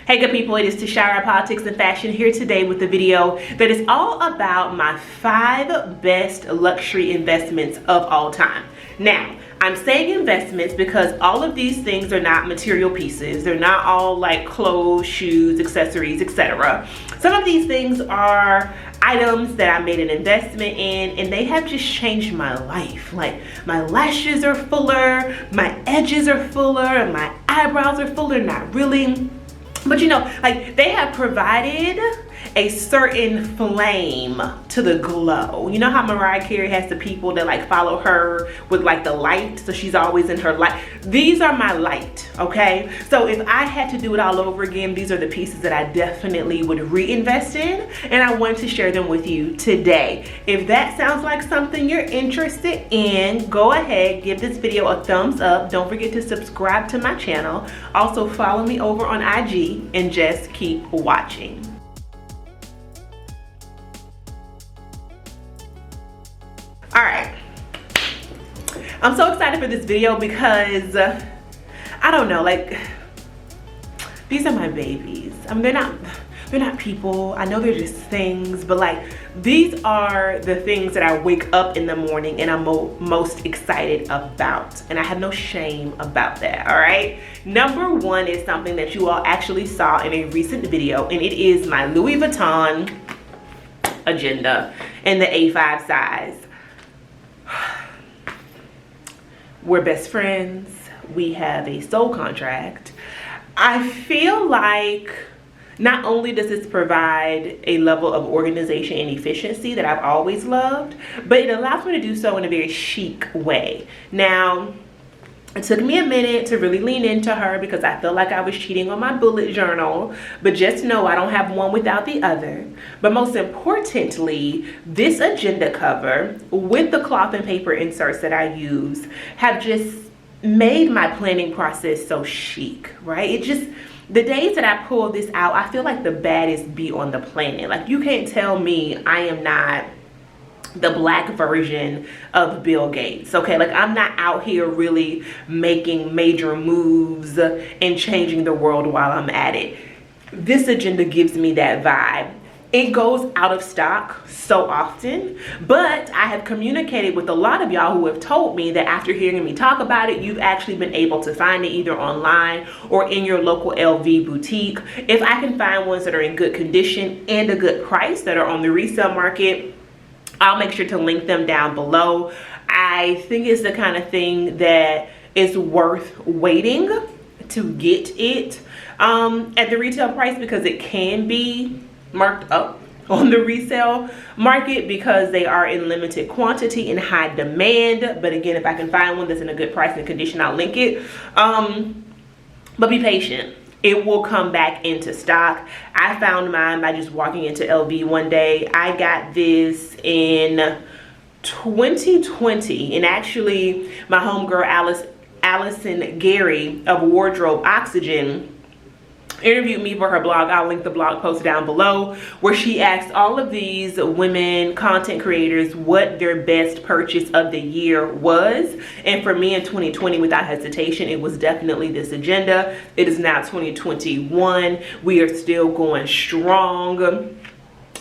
Hey good people, it is Tashara, Politics and Fashion, here today with a video that is all about my 5 best luxury investments of all time. Now, I'm saying investments because all of these things are not material pieces. They're not all like clothes, shoes, accessories, etc. Some of these things are items that I made an investment in and they have just changed my life. Like my lashes are fuller, my edges are fuller, my eyebrows are fuller, not really. But you know, like they have provided a certain flame to the glow. You know how Mariah Carey has the people that like follow her with like the light, so she's always in her light. These are my light, okay? So if I had to do it all over again, these are the pieces that I definitely would reinvest in, and I wanted to share them with you today. If that sounds like something you're interested in, go ahead, give this video a thumbs up. Don't forget to subscribe to my channel. Also follow me over on IG and just keep watching. All right, I'm so excited for this video because I don't know, like these are my babies. I mean, they're not people. I know they're just things, but like these are the things that I wake up in the morning and I'm most excited about, and I have no shame about that. All right, number 1 is something that you all actually saw in a recent video, and it is my Louis Vuitton agenda in the A5 size. We're best friends. We have a soul contract. I feel like not only does this provide a level of organization and efficiency that I've always loved, but it allows me to do so in a very chic way. Now, it took me a minute to really lean into her because I feel like I was cheating on my bullet journal, but just know I don't have one without the other. But most importantly, this agenda cover with the cloth and paper inserts that I use have just made my planning process so chic, right? It just, the days that I pull this out, I feel like the baddest bee on the planet. Like you can't tell me I am not the black version of Bill Gates, okay? Like I'm not out here really making major moves and changing the world while I'm at it. This agenda gives me that vibe. It goes out of stock so often, but I have communicated with a lot of y'all who have told me that after hearing me talk about it, you've actually been able to find it either online or in your local LV boutique. If I can find ones that are in good condition and a good price that are on the resale market, I'll make sure to link them down below. I think it's the kind of thing that is worth waiting to get it at the retail price, because it can be marked up on the resale market because they are in limited quantity and high demand. But again, if I can find one that's in a good price and condition, I'll link it. But be patient. It will come back into stock. I found mine by just walking into LV one day. I got this in 2020, and actually my homegirl Allison Gary of Wardrobe Oxygen interviewed me for her blog. I'll link the blog post down below, where she asked all of these women content creators what their best purchase of the year was. And for me in 2020, without hesitation, it was definitely this agenda. It is now 2021. We are still going strong.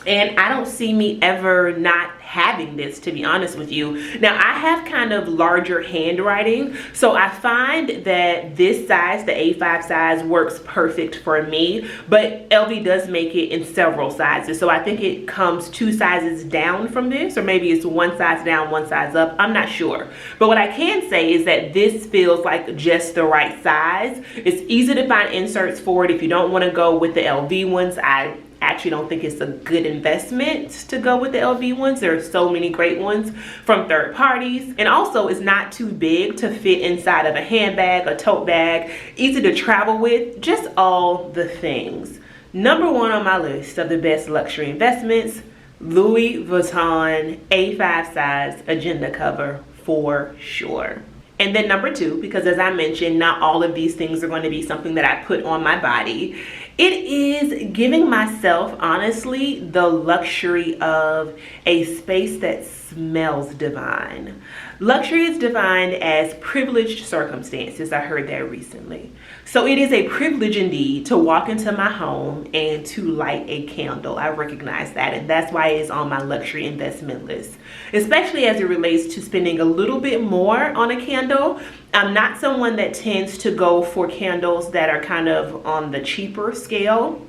And I don't see me ever not having this, to be honest with you. Now, I have kind of larger handwriting, so I find that this size, the A5 size, works perfect for me, but LV does make it in several sizes. So I think it comes 2 sizes down from this, or maybe it's 1 size down, 1 size up. I'm not sure. But what I can say is that this feels like just the right size. It's easy to find inserts for it. If you don't want to go with the LV ones, I actually don't think it's a good investment to go with the LV ones. There are so many great ones from third parties, and also it's not too big to fit inside of a handbag, a tote bag, easy to travel with, just all the things. Number 1 on my list of the best luxury investments, Louis Vuitton A5 size agenda cover for sure. And then number 2, because as I mentioned, not all of these things are going to be something that I put on my body. It is giving myself, honestly, the luxury of a space that's smells divine. Luxury is defined as privileged circumstances. I heard that recently. So it is a privilege indeed to walk into my home and to light a candle. I recognize that, and that's why it's on my luxury investment list, especially as it relates to spending a little bit more on a candle. I'm not someone that tends to go for candles that are kind of on the cheaper scale.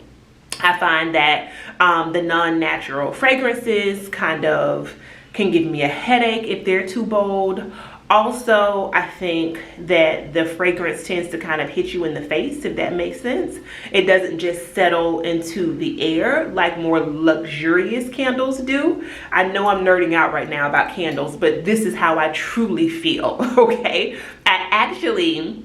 I find that the non-natural fragrances kind of can give me a headache if they're too bold. Also, I think that the fragrance tends to kind of hit you in the face, if that makes sense. It doesn't just settle into the air like more luxurious candles do. I know I'm nerding out right now about candles, but this is how I truly feel, okay? I actually,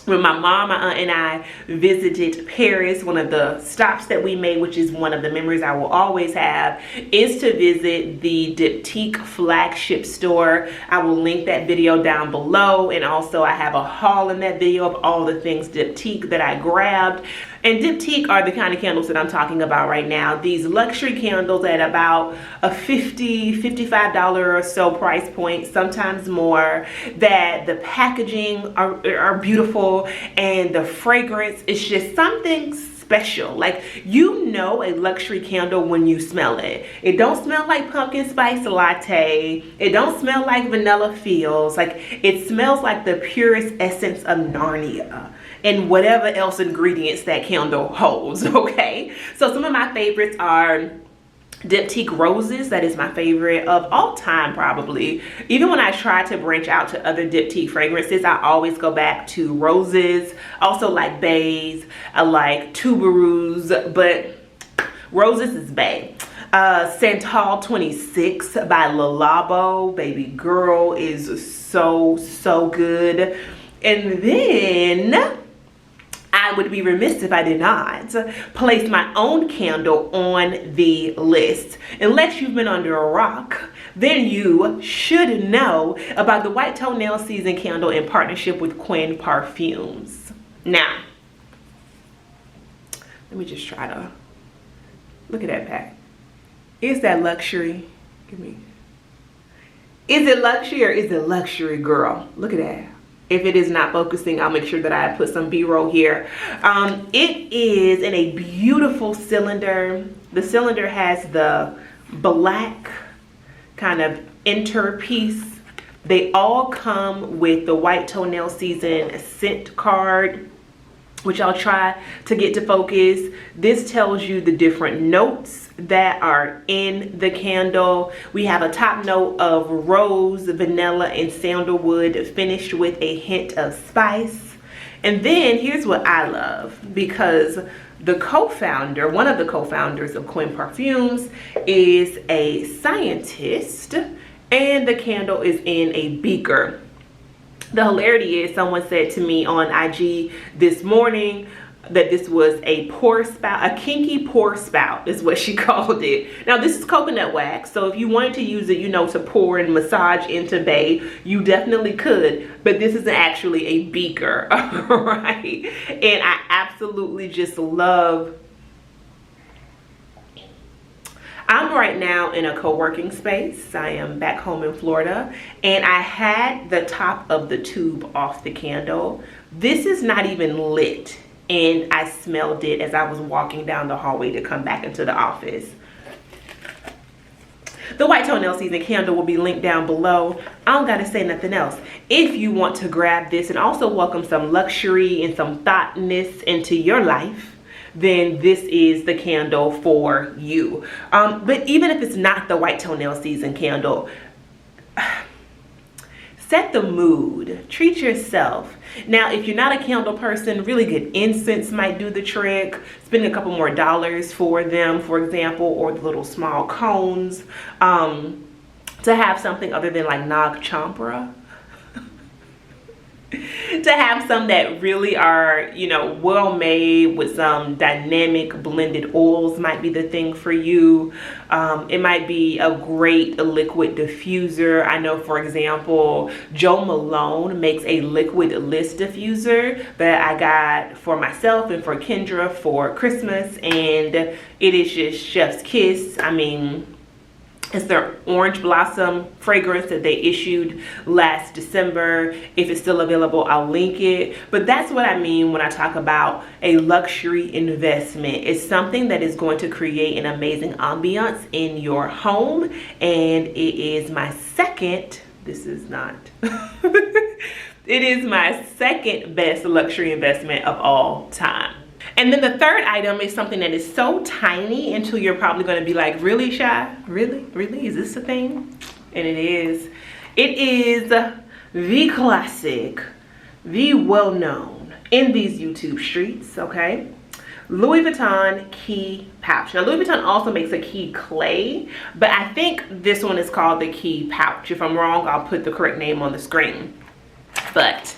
when my mom, my aunt, and I visited Paris, one of the stops that we made, which is one of the memories I will always have, is to visit the Diptyque flagship store. I will link that video down below, and also I have a haul in that video of all the things Diptyque that I grabbed. And Diptyque are the kind of candles that I'm talking about right now. These luxury candles at about a $50, $55 or so price point, sometimes more, that the packaging are beautiful, and the fragrance is just something special. Like, you know, a luxury candle when you smell it. It don't smell like pumpkin spice latte. It don't smell like vanilla fields. Like, it smells like the purest essence of Narnia and whatever else ingredients that candle holds, okay? So some of my favorites are Diptyque Roses. That is my favorite of all time, probably. Even when I try to branch out to other Diptyque fragrances, I always go back to Roses. Also like Bays, I like Tuberose, but Roses is Bay. Santal 26 by Le Labo, baby girl, is so good. And then I would be remiss if I did not place my own candle on the list. Unless you've been under a rock, then you should know about the White Toenail Season candle in partnership with Quinn Parfums. Now, let me just try to look at that pack. Is that luxury? Give me. Is it luxury or is it luxury, girl? Look at that. If it is not focusing, I'll make sure that I put some B-roll here. It is in a beautiful cylinder. The cylinder has the black kind of inner piece. They all come with the White Toenail Season scent card, which I'll try to get to focus. This tells you the different notes that are in the candle. We have a top note of rose, vanilla, and sandalwood, finished with a hint of spice. And then here's what I love, because the co-founder, one of the co-founders of Quinn Parfums, is a scientist, and the candle is in a beaker. The hilarity is, someone said to me on IG this morning that this was a pour spout, a kinky pour spout is what she called it. Now, this is coconut wax, so if you wanted to use it, you know, to pour and massage into Bay, you definitely could, but this is actually a beaker, right? And I absolutely just love. I'm right now in a co-working space. I am back home in Florida, and I had the top of the tube off the candle. This is not even lit, and I smelled it as I was walking down the hallway to come back into the office. The White Toenail Season candle will be linked down below. I don't gotta say nothing else. If you want to grab this and also welcome some luxury and some thoughtness into your life, then this is the candle for you. But even if it's not the White Toenail Season candle, set the mood, treat yourself. Now, if you're not a candle person, really good incense might do the trick. Spend a couple more dollars for them, for example, or the little small cones, to have something other than like Nag Champra. To have some that really are, you know, well made with some dynamic blended oils might be the thing for you. It might be a great liquid diffuser. I know, for example, Jo Malone makes a liquid list diffuser that I got for myself and for Kendra for Christmas, and it is just chef's kiss. I mean, It's their Orange Blossom fragrance that they issued last December. If it's still available, I'll link it. But that's what I mean when I talk about a luxury investment. It's something that is going to create an amazing ambiance in your home. And it is my second, this is not, it is my second best luxury investment of all time. And then the third item is something that is so tiny until you're probably going to be like, really, Shy? Really? Is this a thing? And it is. It is the classic, the well-known in these YouTube streets, okay? Louis Vuitton key pouch. Now, Louis Vuitton also makes a key clay, but I think this one is called the key pouch. If I'm wrong, I'll put the correct name on the screen. But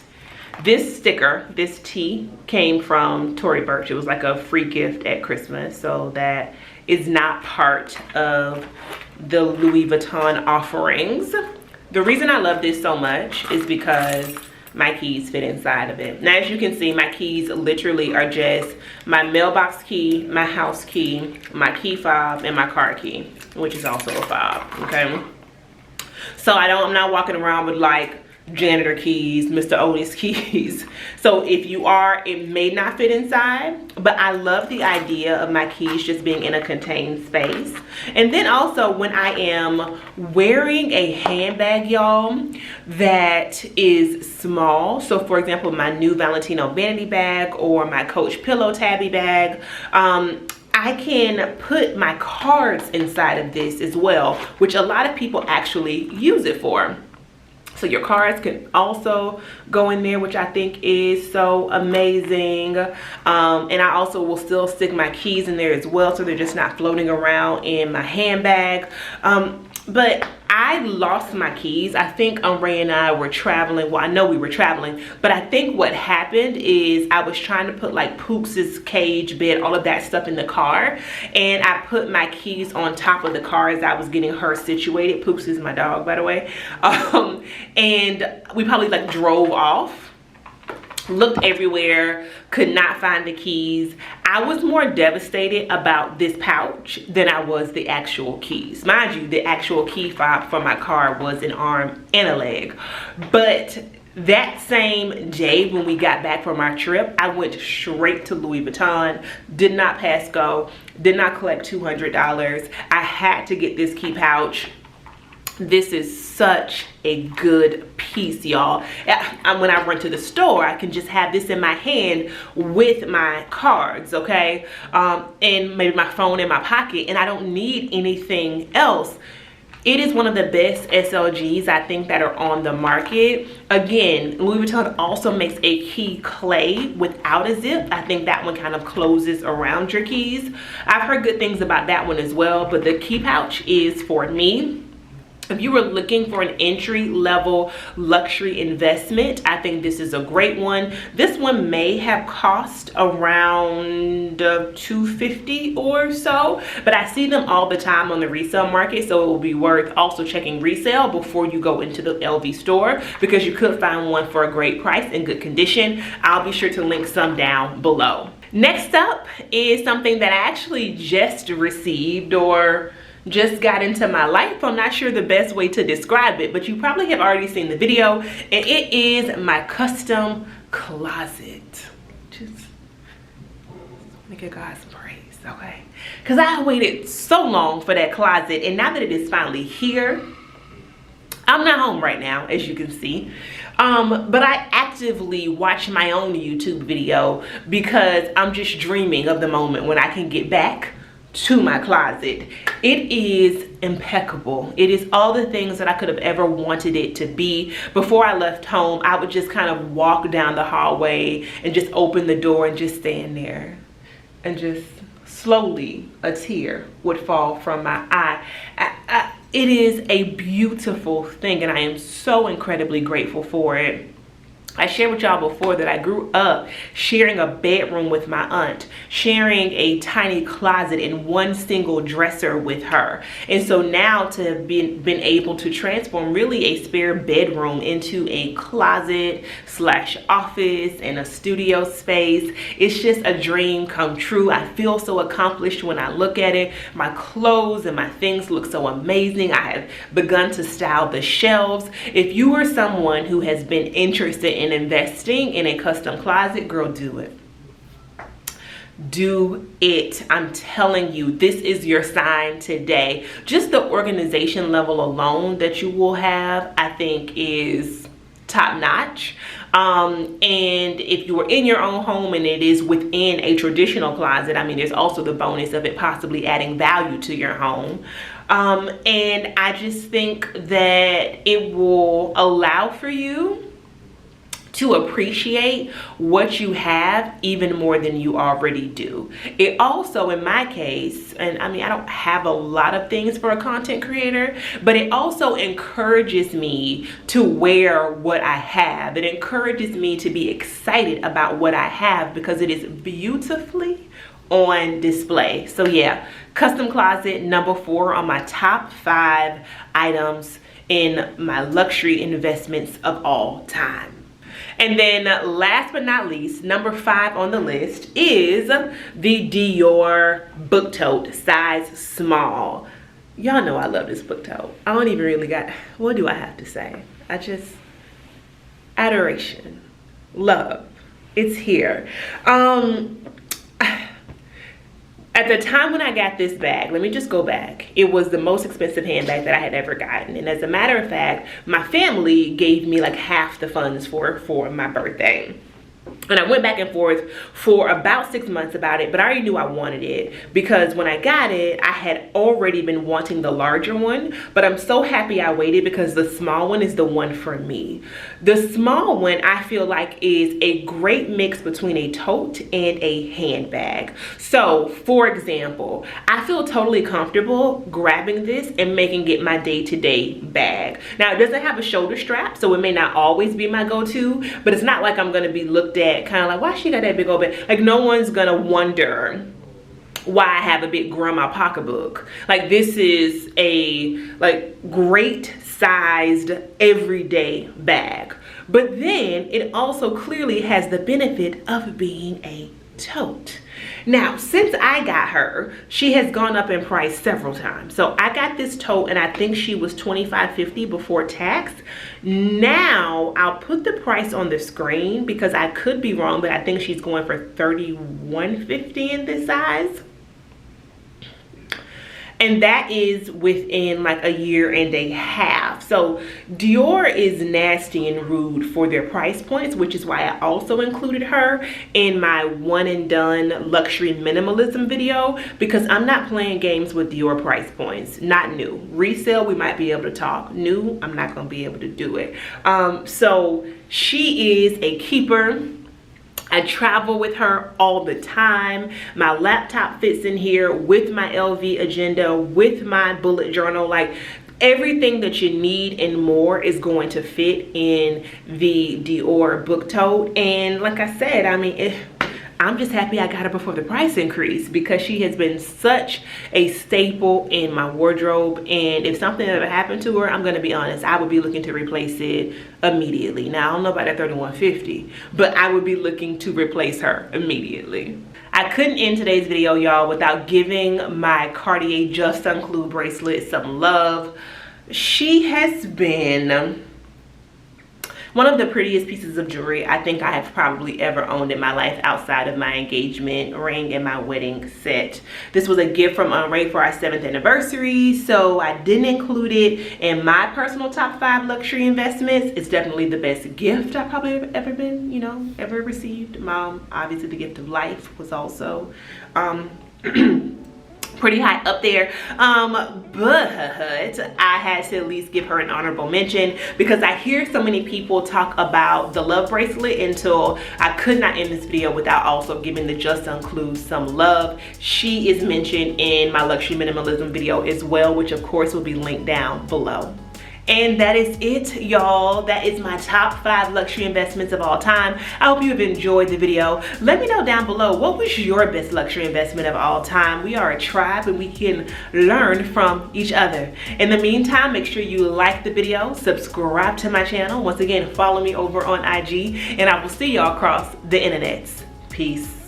this sticker, this T, came from Tory Burch. It was like a free gift at Christmas, so that is not part of the Louis Vuitton offerings. The reason I love this so much is because my keys fit inside of it. Now, as you can see, my keys literally are just my mailbox key, my house key, my key fob, and my car key, which is also a fob, okay? So I'm not walking around with like janitor keys, Mr. Otis keys. So if you are, it may not fit inside, but I love the idea of my keys just being in a contained space. And then also when I am wearing a handbag, y'all, that is small. So for example, my new Valentino vanity bag or my Coach pillow tabby bag, I can put my cards inside of this as well, which a lot of people actually use it for. So your cards can also go in there, which I think is so amazing. And I also will still stick my keys in there as well, so they're just not floating around in my handbag. But I lost my keys. I think Ray and I were traveling. Well, I know we were traveling, but I think what happened is I was trying to put like Pooks's cage, bed, all of that stuff in the car. And I put my keys on top of the car as I was getting her situated. Pooks is my dog, by the way. And we probably like drove off. Looked everywhere, could not find the keys. I was more devastated about this pouch than I was the actual keys. Mind you, the actual key fob for my car was an arm and a leg. But that same day when we got back from our trip, I went straight to Louis Vuitton, did not pass go, did not collect $200. I had to get this key pouch. This is such a good piece, y'all. When I run to the store, I can just have this in my hand with my cards, okay? And maybe my phone in my pocket, and I don't need anything else. It is one of the best SLGs I think that are on the market. Again, Louis Vuitton also makes a key clay without a zip. I think that one kind of closes around your keys. I've heard good things about that one as well, but the key pouch is for me. If you were looking for an entry-level luxury investment, I think this is a great one. This one may have cost around $250 or so, but I see them all the time on the resale market, so it will be worth also checking resale before you go into the LV store, because you could find one for a great price in good condition. I'll be sure to link some down below. Next up is something that I actually just received or just got into my life. I'm not sure the best way to describe it, but you probably have already seen the video, and it is my custom closet. Just give God some praise, okay? Because I waited so long for that closet, and now that it is finally here, I'm not home right now, as you can see. But I actively watch my own YouTube video because I'm just dreaming of the moment when I can get back to my closet. It is impeccable. It is all the things that I could have ever wanted it to be. Before I left home, I would just kind of walk down the hallway and just open the door and just stand there, and just slowly a tear would fall from my eye. It is a beautiful thing, and I am so incredibly grateful for it. I shared with y'all before that I grew up sharing a bedroom with my aunt, sharing a tiny closet and one single dresser with her. And so now to have been able to transform really a spare bedroom into a closet slash office and a studio space, it's just a dream come true. I feel so accomplished when I look at it. My clothes and my things look so amazing. I have begun to style the shelves. If you are someone who has been interested in investing in a custom closet, girl, do it. Do it. I'm telling you, this is your sign today. Just the organization level alone that you will have, I think, is top notch. And if you are in your own home and it is within a traditional closet, I mean, there's also the bonus of it possibly adding value to your home. And I just think that it will allow for you to appreciate what you have even more than you already do. It also, in my case, and I mean, I don't have a lot of things for a content creator, but it also encourages me to wear what I have. It encourages me to be excited about what I have because it is beautifully on display. So yeah, custom closet, number 4 on my top 5 items in my luxury investments of all time. And then last but not least, number 5 on the list is the DIOR book tote, size small. Y'all know I love this book tote. I don't even really got, what do I have to say? I just, adoration, love, it's here. At the time when I got this bag, let me just go back. It was the most expensive handbag that I had ever gotten. And as a matter of fact, my family gave me like half the funds for my birthday. And I went back and forth for about 6 months about it, but I already knew I wanted it because when I got it, I had already been wanting the larger one, but I'm so happy I waited because the small one is the one for me. The small one, I feel like, is a great mix between a tote and a handbag. So, for example, I feel totally comfortable grabbing this and making it my day-to-day bag. Now, it doesn't have a shoulder strap, so it may not always be my go-to, but it's not like I'm going to be looked at kind of like, why she got that big old bag? Like, no one's gonna wonder why I have a big grandma pocketbook. Like, this is a like great sized everyday bag, but then it also clearly has the benefit of being a tote. Now, since I got her, she has gone up in price several times. So I got this tote and I think she was $25.50 before tax. Now I'll put the price on the screen because I could be wrong, but I think she's going for $31.50 in this size. And that is within like a year and a half. So DIOR is nasty and rude for their price points, which is why I also included her in my one and done luxury minimalism video, because I'm not playing games with DIOR price points. Not new. Resale, we might be able to talk. New, I'm not going to be able to do it. So she is a keeper. I travel with her all the time. My laptop fits in here with my LV agenda, with my bullet journal. Like, everything that you need and more is going to fit in the DIOR book tote. And like I said, I mean, I'm just happy I got her before the price increase because she has been such a staple in my wardrobe. And if something ever happened to her, I'm going to be honest, I would be looking to replace it immediately. Now, I don't know about that $31.50, but I would be looking to replace her immediately. I couldn't end today's video, y'all, without giving my Cartier Just Unclued bracelet some love. She has been one of the prettiest pieces of jewelry I think I have probably ever owned in my life outside of my engagement ring and my wedding set. This was a gift from Ray for our 7th anniversary, so I didn't include it in my personal top 5 luxury investments. It's definitely the best gift I probably ever been, you know, ever received. Mom, obviously the gift of life was also pretty high up there, but I had to at least give her an honorable mention because I hear so many people talk about the love bracelet until I could not end this video without also giving the Just Unclued some love. She is mentioned in my luxury minimalism video as well, which of course will be linked down below. And that is it, y'all. That is my top 5 luxury investments of all time. I hope you have enjoyed the video. Let me know down below, what was your best luxury investment of all time? We are a tribe and we can learn from each other. In the meantime, make sure you like the video, subscribe to my channel. Once again, follow me over on IG, and I will see y'all across the internets. Peace.